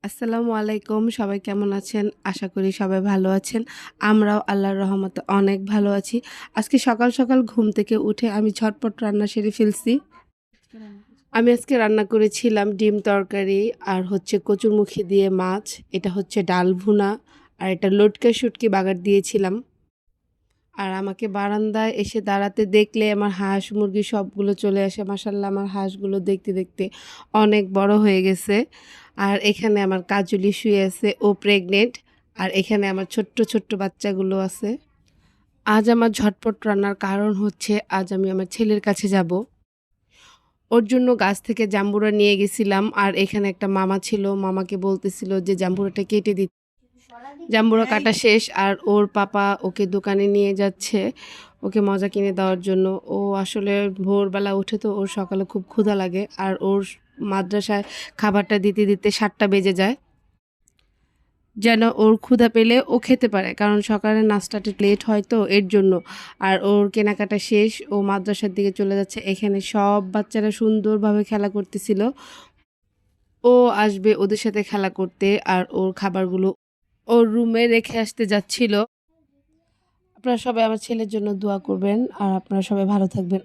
আসসালামু আলাইকুম। সবাই কেমন আছেন? আশা করি সবাই ভালো আছেন। আমরাও আল্লাহর রহমতে অনেক ভালো আছি। আজকে সকাল, সকাল ঘুম থেকে উঠে আমি ঝটপট রান্না সেরে ফেলছি। আমি আজকে রান্না করেছিলাম ডিম তরকারি আর হচ্ছে কচুরমুখী দিয়ে মাছ। এটা হচ্ছে ডাল ভুনা আর এটা লটকা শুটকি বাগার দিয়েছিলাম। আর আমাকে বারান্দায় এসে দাঁড়াতে দেখলে আমার হাঁস, মুরগি সবগুলো চলে আসে। মাশাআল্লাহ আমার হাঁসগুলো দেখতে, দেখতে অনেক বড় হয়ে গেছে। আর এখানে আমার কাজলি শুয়ে আছে, ও প্রেগনেন্ট। আর এখানে আমার ছোট্ট, ছোট্ট বাচ্চাগুলো আছে। আজ আমার ঝটপট রান্নার কারণ হচ্ছে আজ আমি আমার ছেলের কাছে যাব। ওর জন্য গাছ থেকে জাম্বুরা নিয়ে গেছিলাম। আর এখানে একটা মামা ছিল, মামাকে বলতেছিল যে জাম্বুরাটা কেটে দিতে। জাম্বুরা কাটা শেষ আর ওর পাপা ওকে দোকানে নিয়ে যাচ্ছে ওকে মজা কিনে দেওয়ার জন্য। ও আসলে ভোরবেলা উঠে তো ওর সকালে খুব ক্ষুধা লাগে আর ওর মাদ্রাসায় খাবারটা দিতে দিতে ৭টা বেজে যায়, যেন ওর ক্ষুধা পেলে ও খেতে পারে, কারণ সকালের নাস্তাটা লেট হয় তো এর জন্য। আর ওর কেনাকাটা শেষ, ও মাদ্রাসার দিকে চলে যাচ্ছে। এখানে সব বাচ্চারা সুন্দরভাবে খেলা করতেছিল। ও আসবে ওদের সাথে খেলা করতে আর ওর খাবারগুলো ওর রুমে রেখে আসতে যাচ্ছিল। আপনারা সবাই আমার ছেলের জন্য দোয়া করবেন আর আপনারা সবাই ভালো থাকবেন।